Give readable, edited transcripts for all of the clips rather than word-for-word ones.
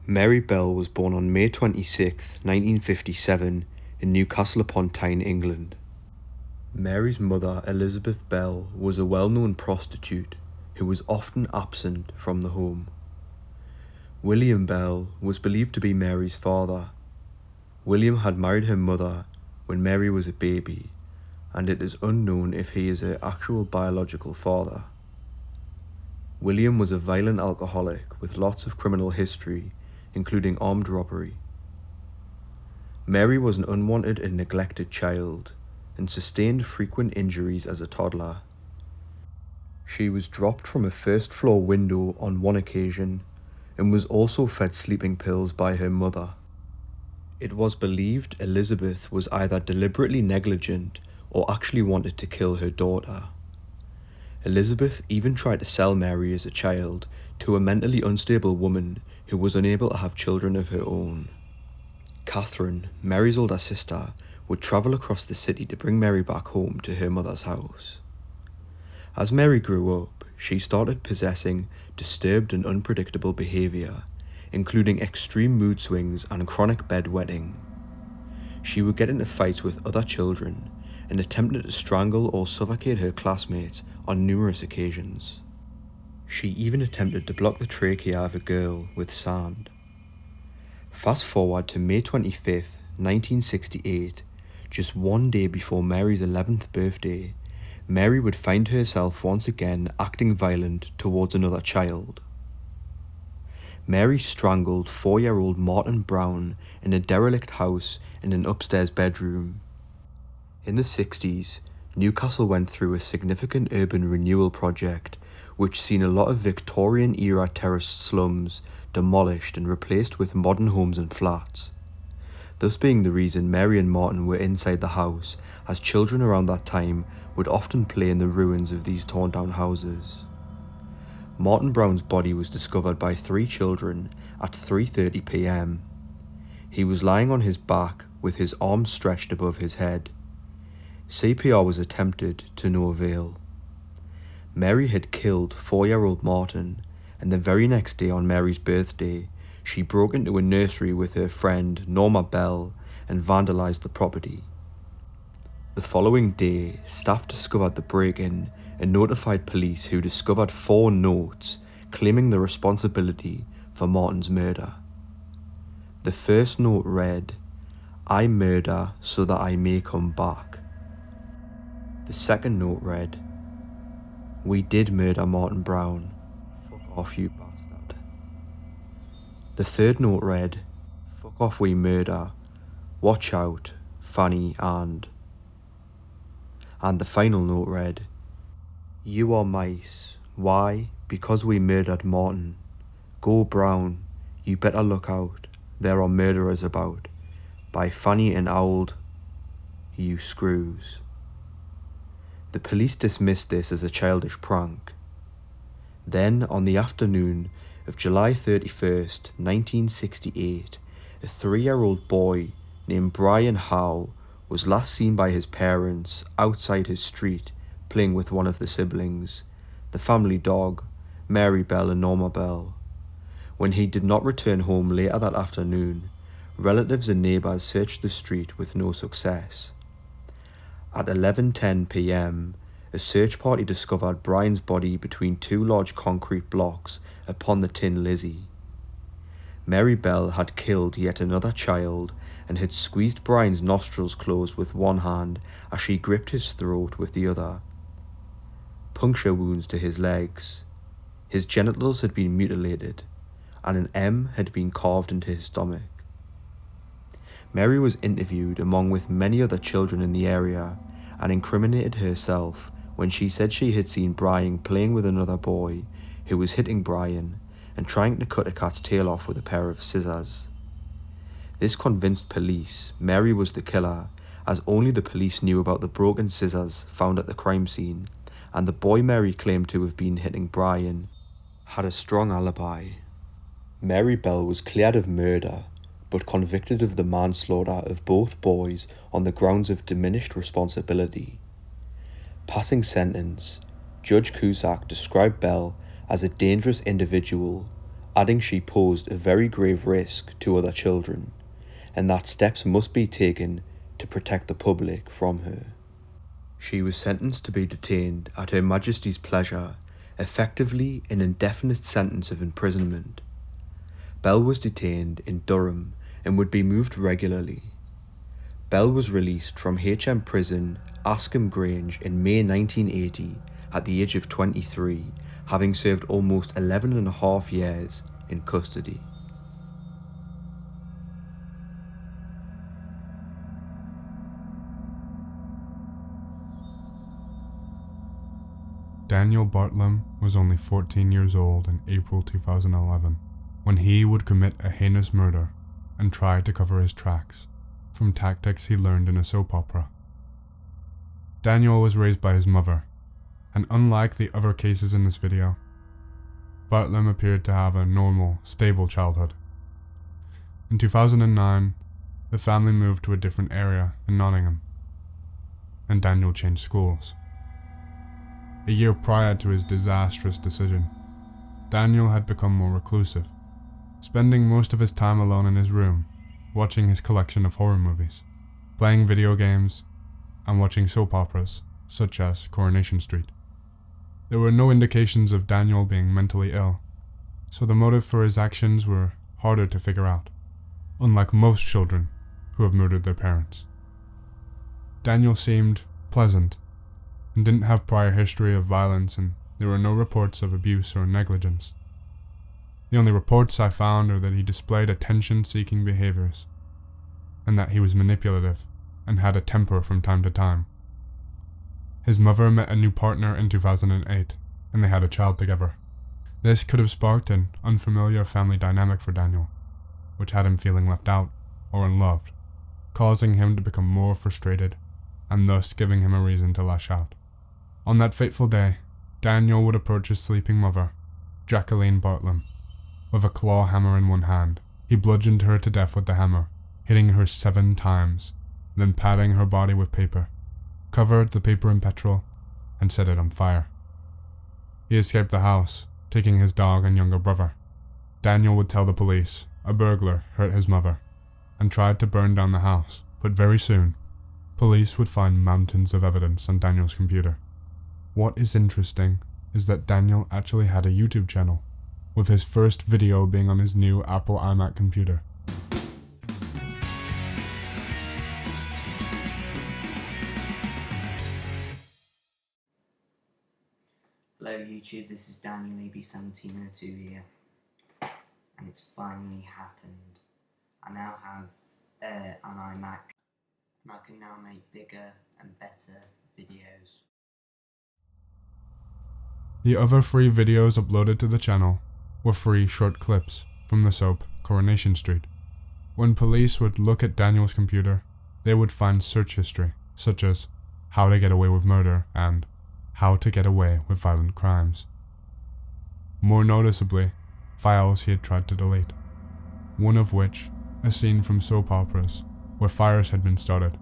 Mary Bell was born on May 26, 1957 in Newcastle upon Tyne, England. Mary's mother, Elizabeth Bell, was a well-known prostitute who was often absent from the home. William Bell was believed to be Mary's father. William had married her mother when Mary was a baby, and it is unknown if he is her actual biological father. William was a violent alcoholic with lots of criminal history, including armed robbery. Mary was an unwanted and neglected child, and sustained frequent injuries as a toddler. She was dropped from a first-floor window on one occasion, and was also fed sleeping pills by her mother. It was believed Elizabeth was either deliberately negligent or actually wanted to kill her daughter. Elizabeth even tried to sell Mary as a child to a mentally unstable woman who was unable to have children of her own. Catherine, Mary's older sister, would travel across the city to bring Mary back home to her mother's house. As Mary grew up, she started possessing disturbed and unpredictable behaviour, including extreme mood swings and chronic bedwetting. She would get into fights with other children and attempted to strangle or suffocate her classmates on numerous occasions. She even attempted to block the trachea of a girl with sand. Fast forward to May 25th, 1968, just one day before Mary's 11th birthday, Mary would find herself once again acting violent towards another child. Mary strangled 4-year-old Martin Brown in a derelict house in an upstairs bedroom. In the 60s, Newcastle went through a significant urban renewal project which seen a lot of Victorian-era terraced slums demolished and replaced with modern homes and flats, thus being the reason Mary and Martin were inside the house, as children around that time would often play in the ruins of these torn down houses. Martin Brown's body was discovered by 3 children at 3:30 p.m. He was lying on his back with his arms stretched above his head. CPR was attempted to no avail. Mary had killed 4-year-old Martin, and the very next day on Mary's birthday, she broke into a nursery with her friend Norma Bell and vandalised the property. The following day, staff discovered the break-in and notified police, who discovered 4 notes claiming the responsibility for Martin's murder. The first note read, "I murder so that I may come back." The second note read, "We did murder Martin Brown. Fuck off, you bastard." The third note read, "Fuck off, we murder. Watch out, Fanny and..." And the final note read, "You are mice. Why? Because we murdered Martin. Go Brown. You better look out. There are murderers about. By Fanny and Old, you screws." The police dismissed this as a childish prank. Then, on the afternoon of July 31st, 1968, a 3-year-old boy named Brian Howe was last seen by his parents outside his street playing with one of the siblings, the family dog, Mary Bell and Norma Bell. When he did not return home later that afternoon, relatives and neighbours searched the street with no success. At 11:10 p.m, a search party discovered Brian's body between 2 large concrete blocks upon the Tin Lizzie. Mary Bell had killed yet another child and had squeezed Brian's nostrils closed with one hand as she gripped his throat with the other. Puncture wounds to his legs. His genitals had been mutilated, and an M had been carved into his stomach. Mary was interviewed along with many other children in the area and incriminated herself when she said she had seen Brian playing with another boy who was hitting Brian and trying to cut a cat's tail off with a pair of scissors. This convinced police Mary was the killer, as only the police knew about the broken scissors found at the crime scene, and the boy Mary claimed to have been hitting Brian had a strong alibi. Mary Bell was cleared of murder, but convicted of the manslaughter of both boys on the grounds of diminished responsibility. Passing sentence, Judge CO.AG described Bell as a dangerous individual, adding she posed a very grave risk to other children, and that steps must be taken to protect the public from her. She was sentenced to be detained at Her Majesty's pleasure, effectively an indefinite sentence of imprisonment. Bell was detained in Durham and would be moved regularly. Bell was released from HM Prison, Askham Grange in May 1980 at the age of 23, having served almost 11.5 years in custody. Daniel Bartlam was only 14 years old in April 2011 when he would commit a heinous murder and try to cover his tracks from tactics he learned in a soap opera. Daniel was raised by his mother, and unlike the other cases in this video, Bartlam appeared to have a normal, stable childhood. In 2009, the family moved to a different area in Nottingham, and Daniel changed schools. A year prior to his disastrous decision, Daniel had become more reclusive, spending most of his time alone in his room, watching his collection of horror movies, playing video games, and watching soap operas, such as Coronation Street. There were no indications of Daniel being mentally ill, so the motive for his actions were harder to figure out, unlike most children who have murdered their parents. Daniel seemed pleasant and didn't have prior history of violence, and there were no reports of abuse or negligence. The only reports I found are that he displayed attention-seeking behaviors, and that he was manipulative and had a temper from time to time. His mother met a new partner in 2008, and they had a child together. This could have sparked an unfamiliar family dynamic for Daniel, which had him feeling left out or unloved, causing him to become more frustrated, and thus giving him a reason to lash out. On that fateful day, Daniel would approach his sleeping mother, Jacqueline Bartlam, with a claw hammer in one hand. He bludgeoned her to death with the hammer, hitting her 7 times, then padding her body with paper, covered the paper in petrol, and set it on fire. He escaped the house, taking his dog and younger brother. Daniel would tell the police a burglar hurt his mother, and tried to burn down the house, but very soon, police would find mountains of evidence on Daniel's computer. What is interesting is that Daniel actually had a YouTube channel, with his first video being on his new Apple iMac computer. Hello YouTube, this is Daniel AB1702 here, and it's finally happened. I now have an iMac, and I can now make bigger and better videos. The other 3 videos uploaded to the channel were 3 short clips from the soap Coronation Street. When police would look at Daniel's computer, they would find search history, such as how to get away with murder and how to get away with violent crimes. More noticeably, files he had tried to delete, one of which a scene from soap operas where fires had been started.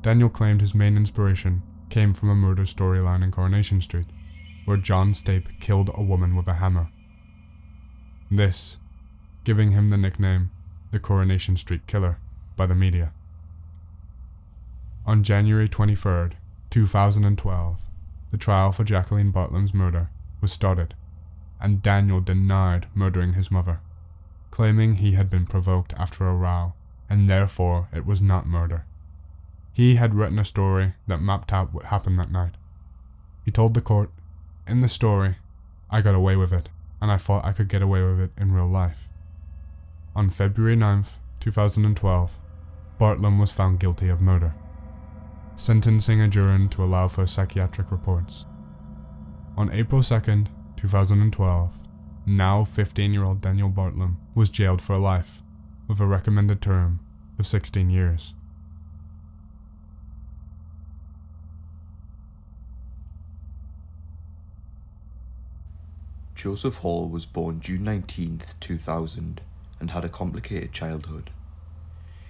Daniel claimed his main inspiration came from a murder storyline in Coronation Street, where John Stape killed a woman with a hammer. This giving him the nickname the Coronation Street Killer by the media. On January 23rd, 2012, the trial for Jacqueline Bartlam's murder was started, and Daniel denied murdering his mother, claiming he had been provoked after a row, and therefore it was not murder. He had written a story that mapped out what happened that night. He told the court, "In the story, I got away with it, and I thought I could get away with it in real life." On February 9th, 2012, Bartlam was found guilty of murder. Sentencing adjourned to allow for psychiatric reports. On April 2nd, 2012, now 15-year-old Daniel Bartlam was jailed for life, with a recommended term of 16 years. Joseph Hall was born June 19th, 2000, and had a complicated childhood.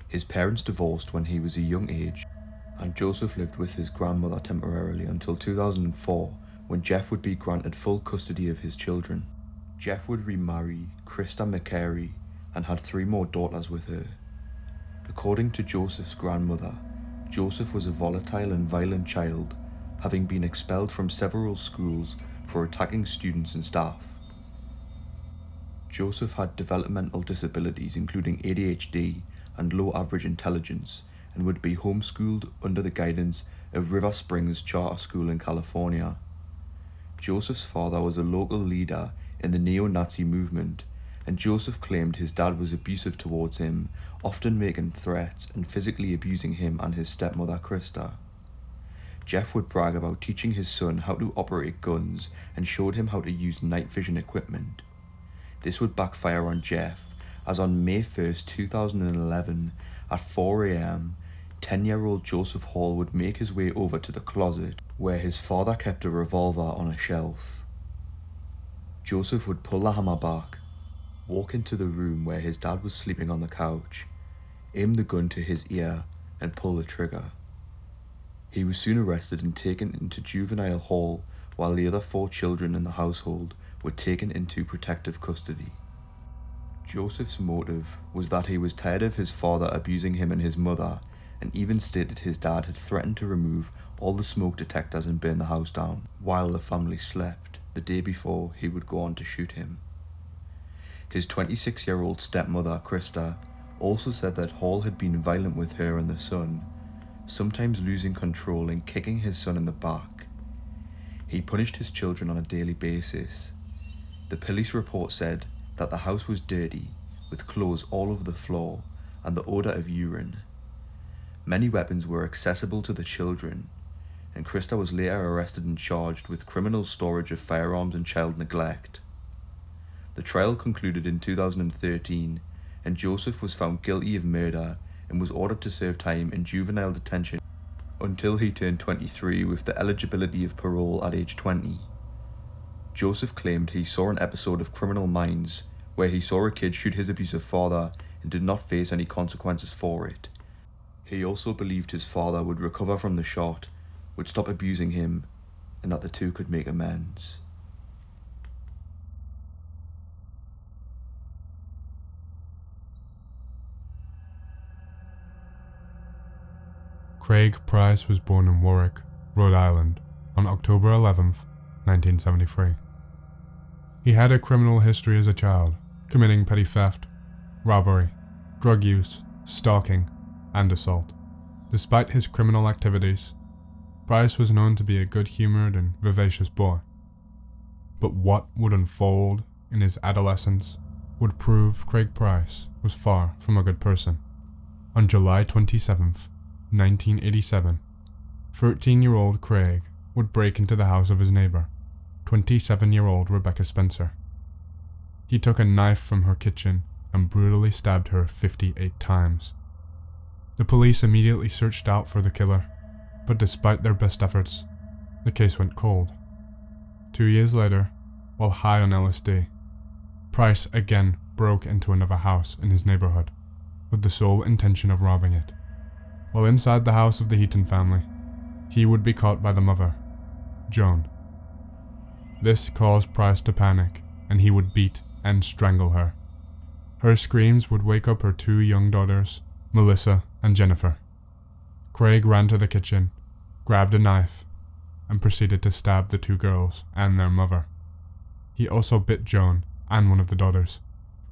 His parents divorced when he was a young age, and Joseph lived with his grandmother temporarily until 2004, when Jeff would be granted full custody of his children. Jeff would remarry Krista McCary and had 3 more daughters with her. According to Joseph's grandmother, Joseph was a volatile and violent child, having been expelled from several schools for attacking students and staff. Joseph had developmental disabilities including ADHD and low average intelligence, and would be homeschooled under the guidance of River Springs Charter School in California. Joseph's father was a local leader in the neo-Nazi movement, and Joseph claimed his dad was abusive towards him, often making threats and physically abusing him and his stepmother Krista. Jeff would brag about teaching his son how to operate guns and showed him how to use night vision equipment. This would backfire on Jeff, as on May 1st, 2011, at 4 a.m, 10-year-old Joseph Hall would make his way over to the closet where his father kept a revolver on a shelf. Joseph would pull the hammer back, walk into the room where his dad was sleeping on the couch, aim the gun to his ear, and pull the trigger. He was soon arrested and taken into juvenile hall, while the other 4 children in the household were taken into protective custody. Joseph's motive was that he was tired of his father abusing him and his mother, and even stated his dad had threatened to remove all the smoke detectors and burn the house down while the family slept the day before he would go on to shoot him. His 26-year-old stepmother, Krista, also said that Hall had been violent with her and the son, sometimes losing control and kicking his son in the back. He punished his children on a daily basis. The police report said that the house was dirty, with clothes all over the floor and the odour of urine. Many weapons were accessible to the children, and Krista was later arrested and charged with criminal storage of firearms and child neglect. The trial concluded in 2013, and Joseph was found guilty of murder and was ordered to serve time in juvenile detention until he turned 23 with the eligibility of parole at age 20. Joseph claimed he saw an episode of Criminal Minds where he saw a kid shoot his abusive father and did not face any consequences for it. He also believed his father would recover from the shot, would stop abusing him, and that the two could make amends. Craig Price was born in Warwick, Rhode Island, on October 11th, 1973. He had a criminal history as a child, committing petty theft, robbery, drug use, stalking, and assault. Despite his criminal activities, Price was known to be a good-humoured and vivacious boy. But what would unfold in his adolescence would prove Craig Price was far from a good person. On July 27th, 1987, 13-year-old Craig would break into the house of his neighbour, 27-year-old Rebecca Spencer. He took a knife from her kitchen and brutally stabbed her 58 times. The police immediately searched out for the killer, but despite their best efforts, the case went cold. 2 years later, while high on LSD, Price again broke into another house in his neighbourhood, with the sole intention of robbing it. While inside the house of the Heaton family, he would be caught by the mother, Joan. This caused Price to panic, and he would beat and strangle her. Her screams would wake up her 2 young daughters, Melissa and Jennifer. Craig ran to the kitchen, grabbed a knife, and proceeded to stab the 2 girls and their mother. He also bit Joan and one of the daughters.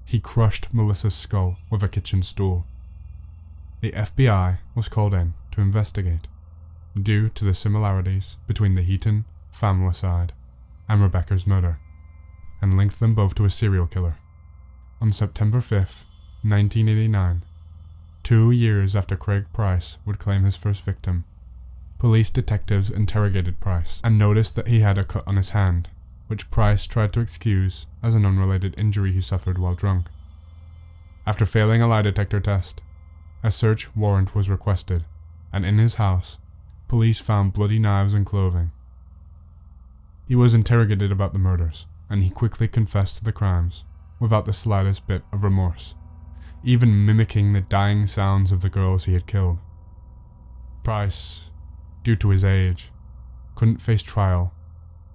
He crushed Melissa's skull with a kitchen stool. The FBI was called in to investigate, due to the similarities between the Heaton familicide and Rebecca's murder, and linked them both to a serial killer. On September 5th, 1989, 2 years after Craig Price would claim his first victim, police detectives interrogated Price and noticed that he had a cut on his hand, which Price tried to excuse as an unrelated injury he suffered while drunk. After failing a lie detector test, a search warrant was requested, and in his house, police found bloody knives and clothing. He was interrogated about the murders, and he quickly confessed to the crimes, without the slightest bit of remorse, even mimicking the dying sounds of the girls he had killed. Price, due to his age, couldn't face trial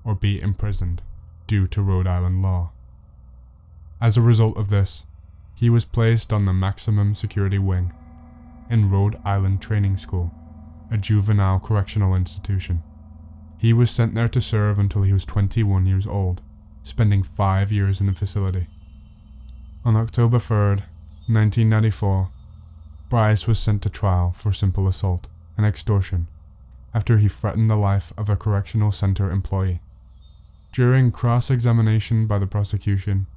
or be imprisoned due to Rhode Island law. As a result of this, he was placed on the maximum security wing in Rhode Island Training School, a juvenile correctional institution. He was sent there to serve until he was 21 years old, spending 5 years in the facility. On October 3rd, 1994, Bryce was sent to trial for simple assault and extortion after he threatened the life of a correctional center employee. During cross-examination by the prosecution,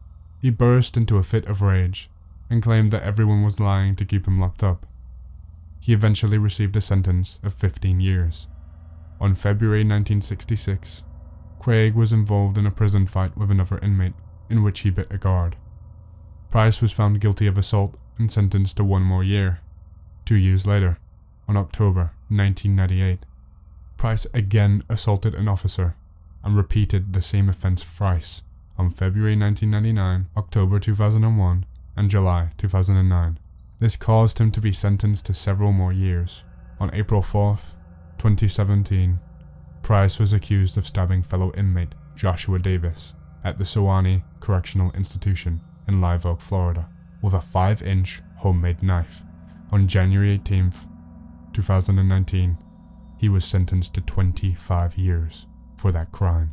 he burst into a fit of rage and claimed that everyone was lying to keep him locked up. He eventually received a sentence of 15 years. On February 1966, Craig was involved in a prison fight with another inmate in which he bit a guard. Price was found guilty of assault and sentenced to 1 more year. 2 years later, on October 1998, Price again assaulted an officer and repeated the same offense thrice on February 1999, October 2001, and July 2009. This caused him to be sentenced to several more years. On April 4th, 2017, Price was accused of stabbing fellow inmate Joshua Davis at the Sewanee Correctional Institution in Live Oak, Florida, with a 5-inch homemade knife. On January 18th, 2019, he was sentenced to 25 years for that crime.